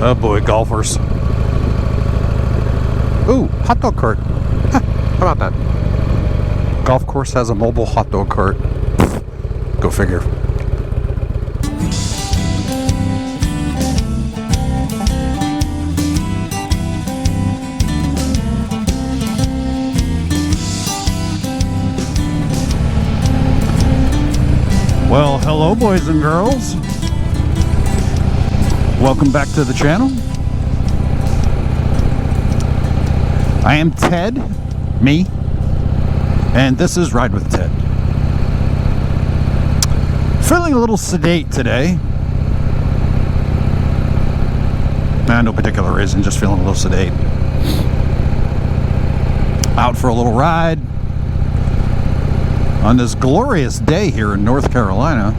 Oh boy, golfers. Ooh, hot dog cart. Huh, how about that? Golf course has a mobile hot dog cart. Go figure. Well, hello boys and girls. Welcome back to the channel. I am Ted, me, and this is Ride with Ted. Feeling a little sedate today. No particular reason, just feeling a little sedate. Out for a little ride on this glorious day here in North Carolina.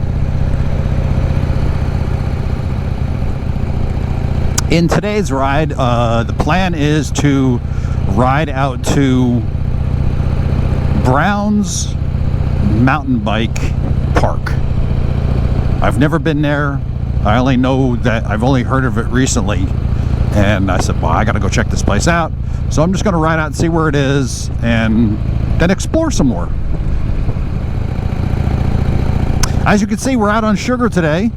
In today's ride, the plan is to ride out to Brown's Mountain Bike Park. I've never been there. I only know that I've only heard of it recently, and I said, well, I gotta go check this place out. So I'm just gonna ride out and see where it is and then explore some more. As you can see, we're out on Sugar today.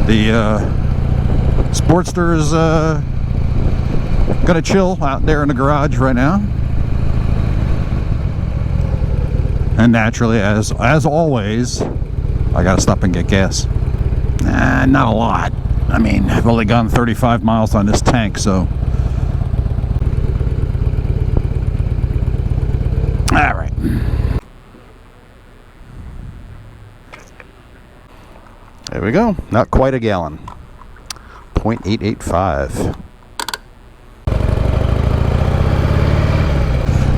The Sportster is gonna chill out there in the garage right now. And naturally, as always, I gotta stop and get gas. Not a lot. I mean, I've only gone 35 miles on this tank, so. All right. There we go. Not quite a gallon. 0.885.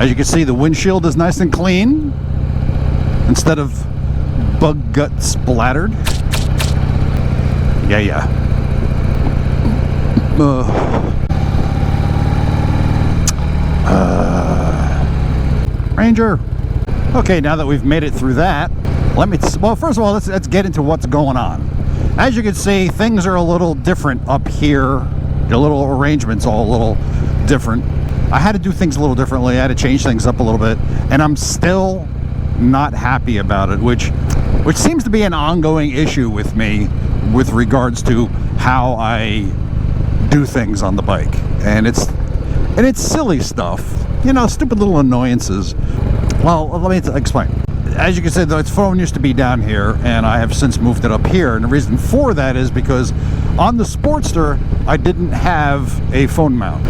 As you can see, the windshield is nice and clean instead of bug gut splattered. Yeah. Ranger. Okay, now that we've made it through that, well, first of all, let's get into what's going on. As you can see, things are a little different up here. The little arrangements all a little different. I had to do things a little differently. I had to change things up a little bit, and I'm still not happy about it, which seems to be an ongoing issue with me with regards to how I do things on the bike. And it's silly stuff, you know, stupid little annoyances. Well, let me explain. As you can see, the phone used to be down here, and I have since moved it up here. And the reason for that is because on the Sportster, I didn't have a phone mount.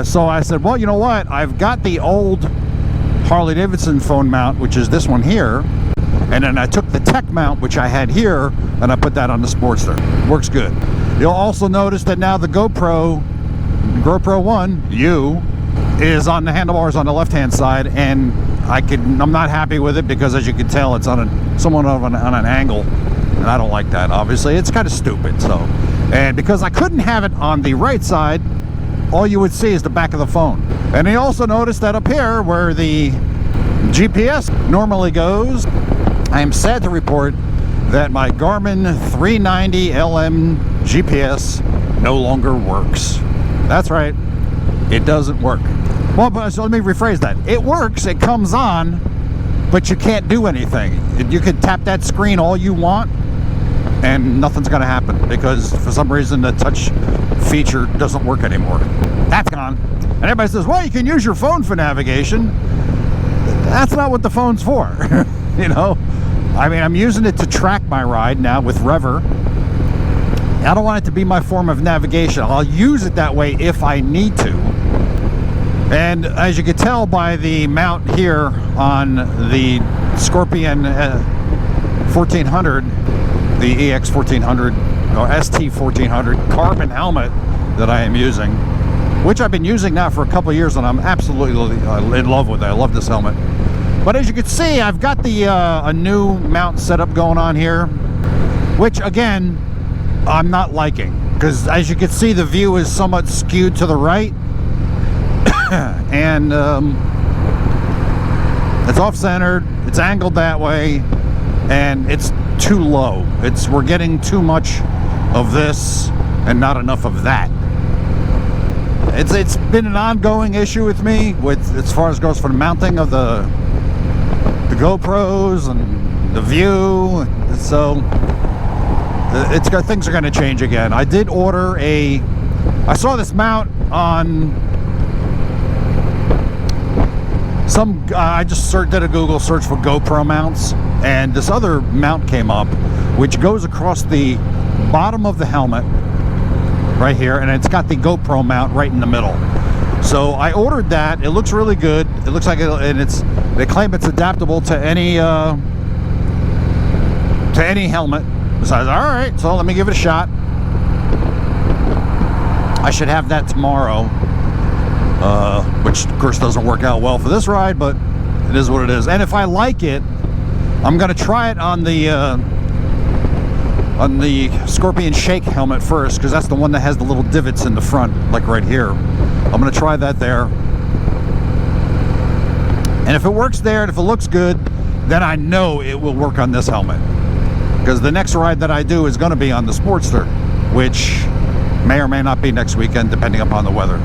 So I said, well, you know what? I've got the old Harley Davidson phone mount, which is this one here. And then I took the tech mount, which I had here, and I put that on the Sportster. Works good. You'll also notice that now the GoPro 1 U is on the handlebars on the left-hand side, and I'm not happy with it because, as you can tell, it's on somewhat of on an angle, and I don't like that. Obviously, it's kind of stupid. So, and because I couldn't have it on the right side, all you would see is the back of the phone. And you also notice that up here, where the GPS normally goes, I am sad to report that my Garmin 390 LM GPS no longer works. That's right, it doesn't work. Well, so let me rephrase that. It works, it comes on, but you can't do anything. You can tap that screen all you want, and nothing's gonna happen because for some reason the touch feature doesn't work anymore. That's gone. And everybody says, well, you can use your phone for navigation. That's not what the phone's for. You know, I mean, I'm using it to track my ride now with Rever. I don't want it to be my form of navigation. I'll use it that way if I need to. And as you can tell by the mount here on the Scorpion 1400, the EX 1400 or ST 1400 carbon helmet that I am using, which I've been using now for a couple of years, and I'm absolutely in love with it. I love this helmet. But as you can see, I've got the a new mount setup going on here, which again, I'm not liking, because as you can see, the view is somewhat skewed to the right. And it's off-centered, it's angled that way, and it's too low. We're getting too much of this and not enough of that. It's been an ongoing issue with me as far as goes for the mounting of the GoPros and the view. So things are going to change again. I did order I saw this mount on I just did a Google search for GoPro mounts, and this other mount came up which goes across the bottom of the helmet right here, and it's got the GoPro mount right in the middle. So I ordered that. It looks really good. It looks like they claim it's adaptable to any helmet. Besides, all right, so let me give it a shot. I should have that tomorrow, which of course doesn't work out well for this ride, but it is what it is. And if I like it, I'm going to try it on the Scorpion Shake helmet first, because that's the one that has the little divots in the front, like right here. I'm going to try that there. And if it works there, and if it looks good, then I know it will work on this helmet. Because the next ride that I do is going to be on the Sportster, which may or may not be next weekend, depending upon the weather.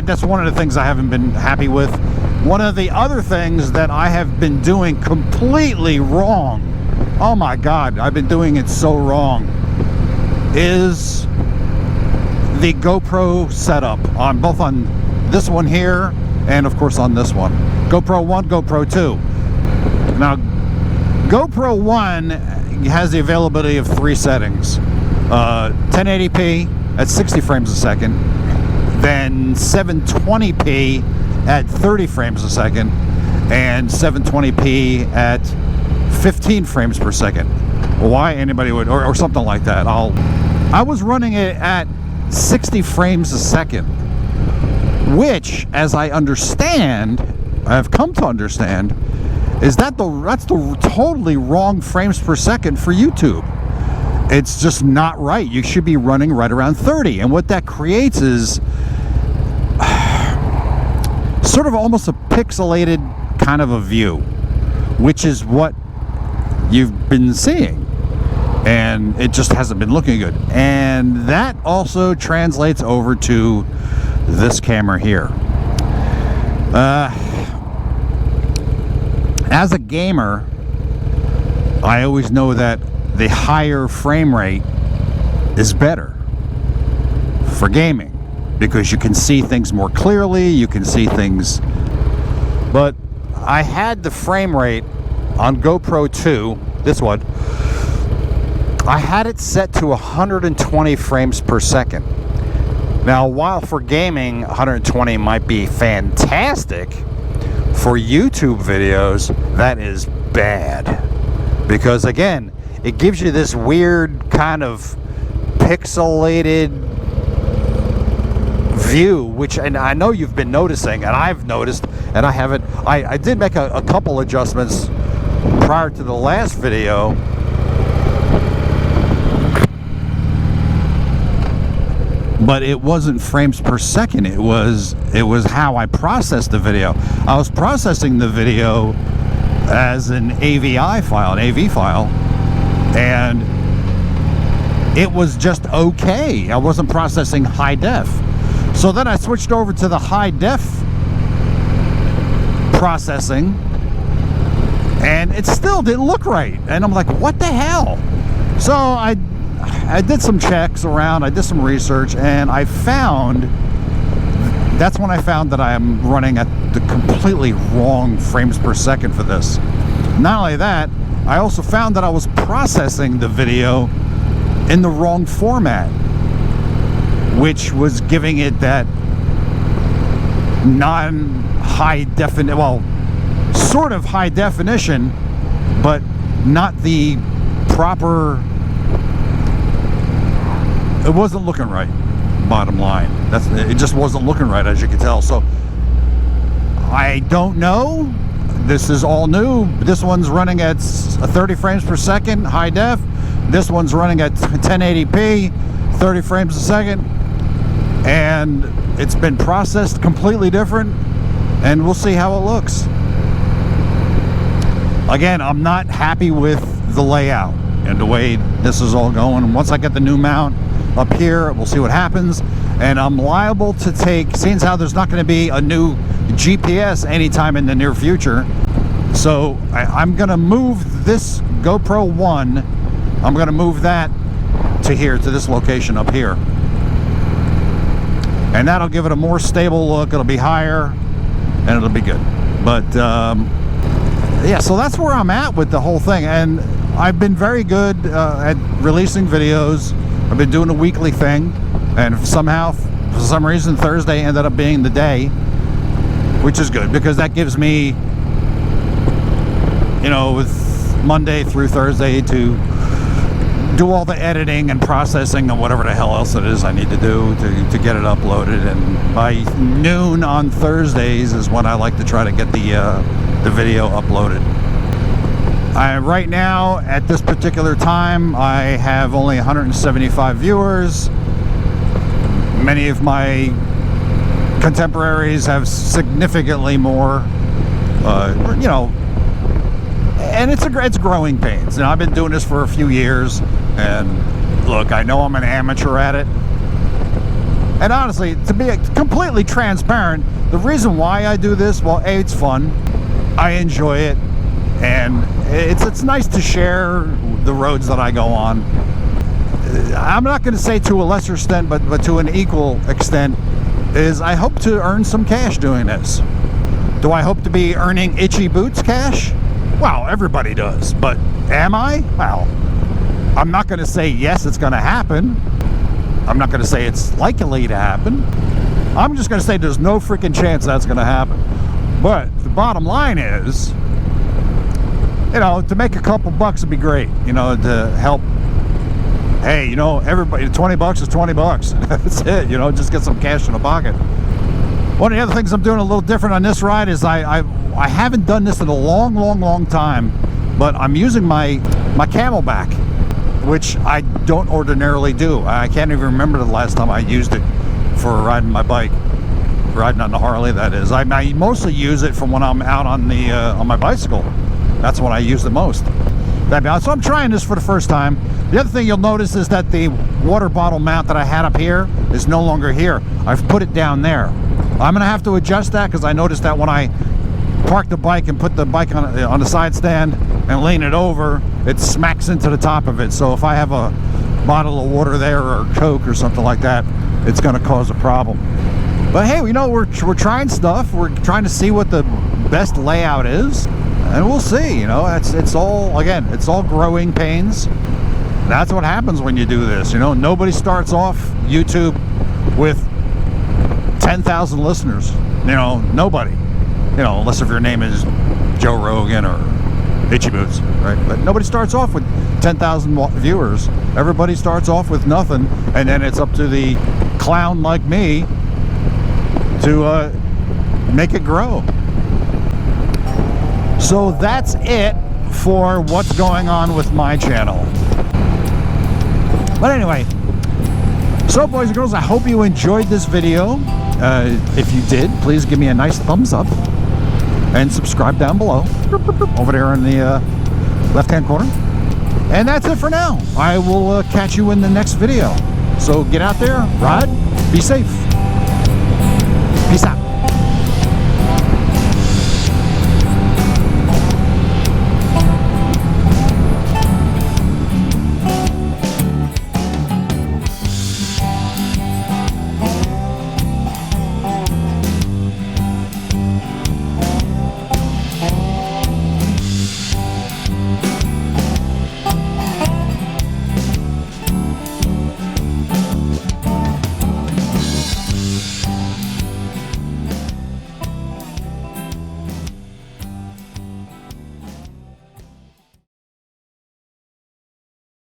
That's one of the things I haven't been happy with. One of the other things that I have been doing completely wrong, oh my God, I've been doing it so wrong, is the GoPro setup on both on this one here and of course on this one. GoPro 1, GoPro 2. Now, GoPro 1 has the availability of 3 settings. 1080p at 60 frames a second, then 720p at 30 frames a second, and 720p at 15 frames per second. Why anybody would, or something like that. I was running it at 60 frames a second, which, as I have come to understand, is that's the totally wrong frames per second for YouTube. It's just not right. You should be running right around 30, and what that creates is sort of almost a pixelated kind of a view, which is what you've been seeing, and it just hasn't been looking good. And that also translates over to this camera here. As a gamer, I always know that the higher frame rate is better for gaming, because you can see things more clearly, you can see things. But I had the frame rate on GoPro 2, this one, I had it set to 120 frames per second. Now, while for gaming 120 might be fantastic, for YouTube videos that is bad, because again, it gives you this weird kind of pixelated view, which, and I know you've been noticing, and I've noticed, and I did make a couple adjustments prior to the last video, but it wasn't frames per second. It was how I processed the video. I was processing the video as an AVI file, an AV file, and it was just okay. I wasn't processing high def. So then I switched over to the high def processing, and it still didn't look right. And I'm like, what the hell? So I did some checks around, I did some research, and that's when I found that I am running at the completely wrong frames per second for this. Not only that, I also found that I was processing the video in the wrong format, which was giving it that non-high definition, well, sort of high definition, but not the proper. It wasn't looking right, bottom line. It just wasn't looking right, as you can tell. So I don't know. This is all new. This one's running at 30 frames per second, high def. This one's running at 1080p, 30 frames a second. And it's been processed completely different, and we'll see how it looks. Again, I'm not happy with the layout. and the way this is all going. Once I get the new mount up here, we'll see what happens. And I'm liable to take, seeing how there's not going to be a new GPS anytime in the near future, so I'm going to move this GoPro 1, I'm going to move that to here, to this location up here. And that'll give it a more stable look. It'll be higher, and it'll be good. But, yeah, so that's where I'm at with the whole thing. And I've been very good at releasing videos. I've been doing a weekly thing. And somehow, for some reason, Thursday ended up being the day, which is good, because that gives me, you know, with Monday through Thursday to do all the editing and processing and whatever the hell else it is I need to do to get it uploaded. And by noon on Thursdays is when I like to try to get the video uploaded. Right now, at this particular time, I have only 175 viewers. Many of my contemporaries have significantly more, you know, and it's growing pains. And I've been doing this for a few years, and look, I know I'm an amateur at it. And honestly, to be completely transparent, the reason why I do this, well, A, it's fun, I enjoy it, and it's nice to share the roads that I go on. I'm not going to say to a lesser extent, but to an equal extent, is I hope to earn some cash doing this. Do I hope to be earning itchy boots cash? Well, everybody does, but am I? Well, I'm not going to say yes, it's going to happen. I'm not going to say it's likely to happen. I'm just going to say there's no freaking chance that's going to happen. But the bottom line is, you know, to make a couple bucks would be great, you know, to help. Hey, you know, everybody, 20 bucks is 20 bucks. That's it, you know, just get some cash in the pocket. One of the other things I'm doing a little different on this ride is I haven't done this in a long time, but I'm using my Camelbak, which I don't ordinarily do. I can't even remember the last time I used it for riding my bike, riding on the Harley, that is. I mostly use it from when I'm out on the on my bicycle. That's when I use it most. So I'm trying this for the first time. The other thing you'll notice is that the water bottle mount that I had up here is no longer here. I've put it down there. I'm gonna have to adjust that, because I noticed that when I park the bike and put the bike on the side stand and lean it over, it smacks into the top of it. So if I have a bottle of water there or Coke or something like that, it's gonna cause a problem. But hey, you know, we're trying stuff. We're trying to see what the best layout is, and we'll see. You know, it's all, again, it's all growing pains. That's what happens when you do this. You know, nobody starts off YouTube with 10,000 listeners. You know, nobody. You know, unless if your name is Joe Rogan or Itchy Boots, right? But nobody starts off with 10,000 viewers. Everybody starts off with nothing, and then it's up to the clown like me to make it grow. So that's it for what's going on with my channel. But anyway, so boys and girls, I hope you enjoyed this video. If you did, please give me a nice thumbs up and subscribe down below over there in the left hand corner. And that's it for now. I will catch you in the next video. So get out there, ride, be safe. Peace out.